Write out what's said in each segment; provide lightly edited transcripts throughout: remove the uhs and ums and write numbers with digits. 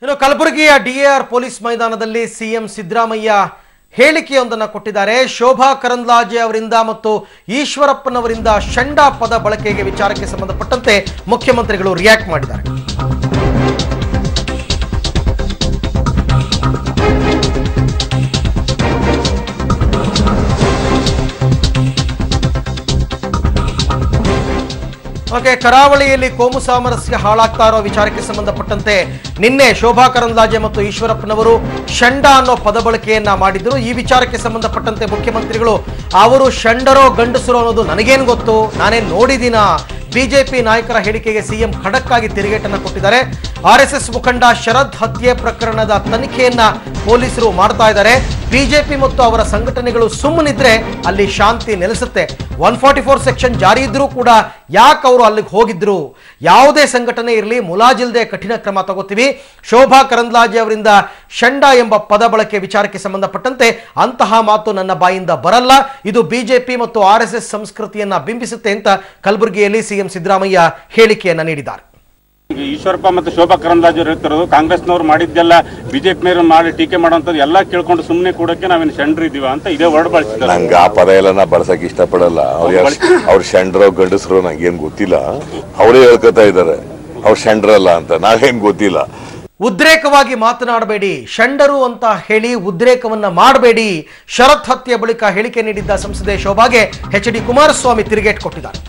ಇನ್ನು ಕಲಬುರಗಿಯ DAR police ಮೈದಾನದಲ್ಲಿ ಸಿಎಂ ಸಿದ್ದರಾಮಯ್ಯ ಹೇಳಿಕೆಯೊಂದನ್ನು ಕೊಟ್ಟಿದ್ದಾರೆ. ಶೋಭಾ ಕರಂದ್ಲಾಜೆ ಅವರಿಂದ ಮತ್ತು ಈಶ್ವರಪ್ಪನವರಿಂದ ಷಂಡ ಪದ ಬಳಕೆಗೆ ವಿಚಾರಕ್ಕೆ ಸಂಬಂಧಪಟ್ಟಂತೆ ಮುಖ್ಯಮಂತ್ರಿಗಳು ರಿಯಾಕ್ಟ್ ಮಾಡಿದ್ದಾರೆ. ಕರಾವಳಿಯಲ್ಲಿ ಕೋಮು ಸಾಮರಸ್ಯ ಹಾಳಾಗ್ತಾ ಇರೋ ವಿಚಾರಕ್ಕೆ ಸಂಬಂಧಪಟ್ಟಂತೆ ನಿನ್ನೆ ಶೋಭಾ ಕರಂದ್ಲಾಜೆ ಮತ್ತು ಈಶ್ವರಪ್ಪನವರು ಷಂಡ ಅನ್ನೋ ಪದ ಬಳಕೆಯನ್ನ ಮಾಡಿದ್ರು. ಈ ವಿಚಾರಕ್ಕೆ ಸಂಬಂಧಪಟ್ಟಂತೆ ಮುಖ್ಯಮಂತ್ರಿಗಳು ಅವರು ಷಂಡರೋ ಗಂಡಸರೋ ಅನ್ನೋದು ನನಗೇನು ಗೊತ್ತು, ನಾನೇನು ನೋಡಿದಿನ. ಬಿಜೆಪಿ ನಾಯಕರ ಹೇಳಿಕೆಗೆ ಸಿಎಂ ಖಡಕ್ ಆಗಿ ತಿರುಗೇಟನ್ನು ಕೊಟ್ಟಿದ್ದಾರೆ. ಆರ್ಎಸ್ಎಸ್ ಮುಖಂಡ ಶರದ್ ಹತ್ಯೆ ಪ್ರಕರಣದ ತನಿಖೆಯನ್ನ ಪೊಲೀಸರು ಮಾಡ್ತಾ ಇದ್ದಾರೆ. ಬಿಜೆಪಿ ಮತ್ತು ಅವರ ಸಂಘಟನೆಗಳು ಸುಮ್ಮನಿದ್ರೆ ಅಲ್ಲಿ ಶಾಂತಿ ನೆಲೆಸುತ್ತೆ. 144 ಸೆಕ್ಷನ್ ಜಾರಿ ಇದ್ರೂ ಕೂಡ ಯಾಕೆ ಅವರು ಅಲ್ಲಿಗೆ ಹೋಗಿದ್ರು? ಯಾವುದೇ ಸಂಘಟನೆ ಇರಲಿ ಮುಲಾಜಿಲ್ದೆ ಕಠಿಣ ಕ್ರಮ ತಗೋತೀವಿ. ಶೋಭಾ ಕರಂದ್ಲಾಜೆ ಅವರಿಂದ ಷಂಡ ಎಂಬ ಪದ ಬಳಕೆ ವಿಚಾರಕ್ಕೆ ಸಂಬಂಧಪಟ್ಟಂತೆ ಅಂತಹ ಮಾತು ನನ್ನ ಬಾಯಿಂದ ಬರಲ್ಲ. ಇದು ಬಿಜೆಪಿ ಮತ್ತು ಆರ್ಎಸ್ಎಸ್ ಸಂಸ್ಕೃತಿಯನ್ನ ಬಿಂಬಿಸುತ್ತೆ ಅಂತ ಕಲಬುರಗಿಯಲ್ಲಿ ಸಿಎಂ ಸಿದ್ದರಾಮಯ್ಯ ಹೇಳಿಕೆಯನ್ನ ನೀಡಿದ್ದಾರೆ. ಈಶ್ವರಪ್ಪ ಮತ್ತು ಶೋಭಾ ಕರಂದ್ಲಾಜೆ ಅವರು ಹೇಳ್ತಿರೋದು ಕಾಂಗ್ರೆಸ್ನವರು ಮಾಡಿದ್ದೆಲ್ಲ ಬಿಜೆಪಿನವರು ಮಾಡಿ ಟೀಕೆ ಮಾಡುವಂಥದ್ದು ಎಲ್ಲ ಕೇಳ್ಕೊಂಡು ಸುಮ್ಮನೆ ಕೂಡಕ್ಕೆ ನಾವೇನು ಷಂಡ್ರ ಇದೀವ ಅಂತ ಇದೇ ವರ್ಡ್ ಬಳಸಿದ್ದಾರೆ. ನಂಗೆ ಆ ಪದ ಎಲ್ಲ ನಾ ಬಳಸಕ್ ಇಷ್ಟಪಡಲ್ಲ. ಅವ್ರು ಷಂಡ್ರೋ ಗಂಡಸರು ನಂಗೇನು ಗೊತ್ತಿಲ್ಲ. ಅವರೇ ಹೇಳ್ಕೊತಾ ಇದ್ದಾರೆ ಅವ್ರು ಷಂಡ್ರಲ್ಲ ಅಂತ, ನಾವೇನು ಗೊತ್ತಿಲ್ಲ. ಉದ್ರೇಕವಾಗಿ ಮಾತನಾಡಬೇಡಿ, ಷಂಡರು ಅಂತ ಹೇಳಿ ಉದ್ರೇಕವನ್ನ ಮಾಡಬೇಡಿ. ಶರತ್ ಹತ್ಯೆ ಬಳಿಕ ಹೇಳಿಕೆ ನೀಡಿದ್ದ ಸಂಸದೆ ಶೋಭಾಗೆ ಎಚ್.ಡಿ. ಕುಮಾರಸ್ವಾಮಿ ತಿರುಗೇಟು ಕೊಟ್ಟಿದ್ದಾರೆ.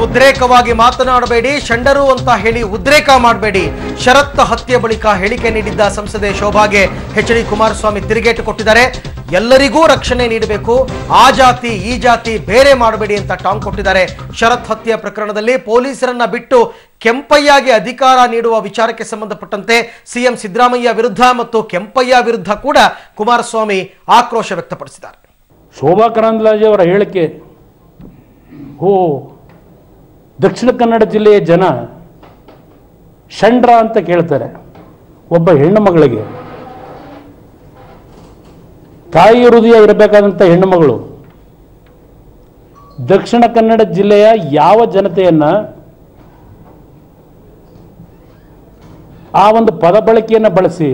ಉದ್ರೇಕವಾಗಿ ಮಾತನಾಡಬೇಡಿ, ಷಂಡರು ಅಂತ ಹೇಳಿ ಉದ್ರೇಕ ಮಾಡಬೇಡಿ. ಶರತ್ ಹತ್ಯೆ ಬಳಿಕ ಹೇಳಿಕೆ ನೀಡಿದ್ದ ಸಂಸದೆ ಶೋಭಾಗೆ ಎಚ್.ಡಿ. ಕುಮಾರಸ್ವಾಮಿ ತಿರುಗೇಟು ಕೊಟ್ಟಿದ್ದಾರೆ. ಎಲ್ಲರಿಗೂ ರಕ್ಷಣೆ ನೀಡಬೇಕು, ಆ ಜಾತಿ ಈ ಜಾತಿ ಬೇರೆ ಮಾಡಬೇಡಿ ಅಂತ ಟಾಂಗ್ ಕೊಟ್ಟಿದ್ದಾರೆ. ಶರತ್ ಹತ್ಯೆ ಪ್ರಕರಣದಲ್ಲಿ ಪೊಲೀಸರನ್ನ ಬಿಟ್ಟು ಕೆಂಪಯ್ಯಗೆ ಅಧಿಕಾರ ನೀಡುವ ವಿಚಾರಕ್ಕೆ ಸಂಬಂಧಪಟ್ಟಂತೆ ಸಿಎಂ ಸಿದ್ದರಾಮಯ್ಯ ವಿರುದ್ಧ ಮತ್ತು ಕೆಂಪಯ್ಯ ವಿರುದ್ಧ ಕೂಡ ಕುಮಾರಸ್ವಾಮಿ ಆಕ್ರೋಶ ವ್ಯಕ್ತಪಡಿಸಿದ್ದಾರೆ. ಶೋಭಾ ಕರಂದ್ಲಾಜೆ ಅವರ ಹೇಳಿಕೆ, ದಕ್ಷಿಣ ಕನ್ನಡ ಜಿಲ್ಲೆಯ ಜನ ಷಂಡ್ರ ಅಂತ ಕೇಳ್ತಾರೆ. ಒಬ್ಬ ಹೆಣ್ಣು ಮಗಳಿಗೆ, ತಾಯಿ ಹೃದಯ ಇರಬೇಕಾದಂಥ ಹೆಣ್ಣು ಮಗಳು ದಕ್ಷಿಣ ಕನ್ನಡ ಜಿಲ್ಲೆಯ ಯಾವ ಜನತೆಯನ್ನ ಆ ಒಂದು ಪದ ಬಳಕೆಯನ್ನು ಬಳಸಿ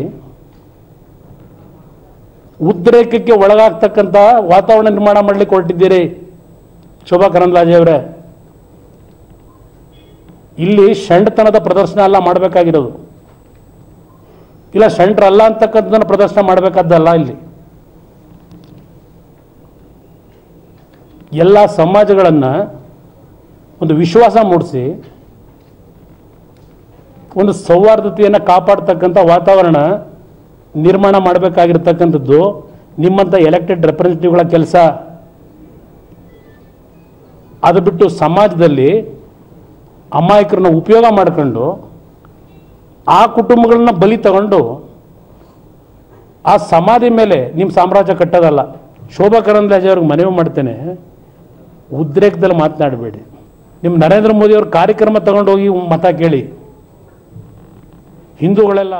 ಉದ್ರೇಕಕ್ಕೆ ಒಳಗಾಗ್ತಕ್ಕಂಥ ವಾತಾವರಣ ನಿರ್ಮಾಣ ಮಾಡಲಿಕ್ಕೆ ಹೊರಟಿದ್ದೀರಿ ಶೋಭಾ ಕರಂದ್ಲಾಜೆ ಅವರೇ. ಇಲ್ಲಿ ಷಂಡತನದ ಪ್ರದರ್ಶನ ಅಲ್ಲ ಮಾಡಬೇಕಾಗಿರೋದು, ಇಲ್ಲ ಷಂಡ್ರ ಅಲ್ಲ ಅಂತಕ್ಕಂಥದ್ದನ್ನು ಪ್ರದರ್ಶನ ಮಾಡಬೇಕಾದ್ದಲ್ಲ. ಇಲ್ಲಿ ಎಲ್ಲ ಸಮಾಜಗಳನ್ನು ಒಂದು ವಿಶ್ವಾಸ ಮೂಡಿಸಿ ಒಂದು ಸೌಹಾರ್ದತೆಯನ್ನು ಕಾಪಾಡ್ತಕ್ಕಂಥ ವಾತಾವರಣ ನಿರ್ಮಾಣ ಮಾಡಬೇಕಾಗಿರ್ತಕ್ಕಂಥದ್ದು ನಿಮ್ಮಂಥ ಎಲೆಕ್ಟೆಡ್ ರೆಪ್ರೆಸೆಂಟೇಟಿವ್ಗಳ ಕೆಲಸ. ಅದು ಬಿಟ್ಟು ಸಮಾಜದಲ್ಲಿ ಅಮಾಯಕರನ್ನ ಉಪಯೋಗ ಮಾಡಿಕೊಂಡು ಆ ಕುಟುಂಬಗಳನ್ನ ಬಲಿ ತಗೊಂಡು ಆ ಸಮಾಧಿ ಮೇಲೆ ನಿಮ್ಮ ಸಾಮ್ರಾಜ್ಯ ಕಟ್ಟೋದಲ್ಲ. ಶೋಭಾ ಕರಂದ್ಲಾಜೆ ಅವ್ರಿಗೆ ಮನವಿ ಮಾಡ್ತೇನೆ, ಉದ್ರೇಕದಲ್ಲಿ ಮಾತನಾಡಬೇಡಿ. ನಿಮ್ಮ ನರೇಂದ್ರ ಮೋದಿ ಅವ್ರ ಕಾರ್ಯಕ್ರಮ ತಗೊಂಡು ಹೋಗಿ ಮತ ಕೇಳಿ. ಹಿಂದೂಗಳೆಲ್ಲ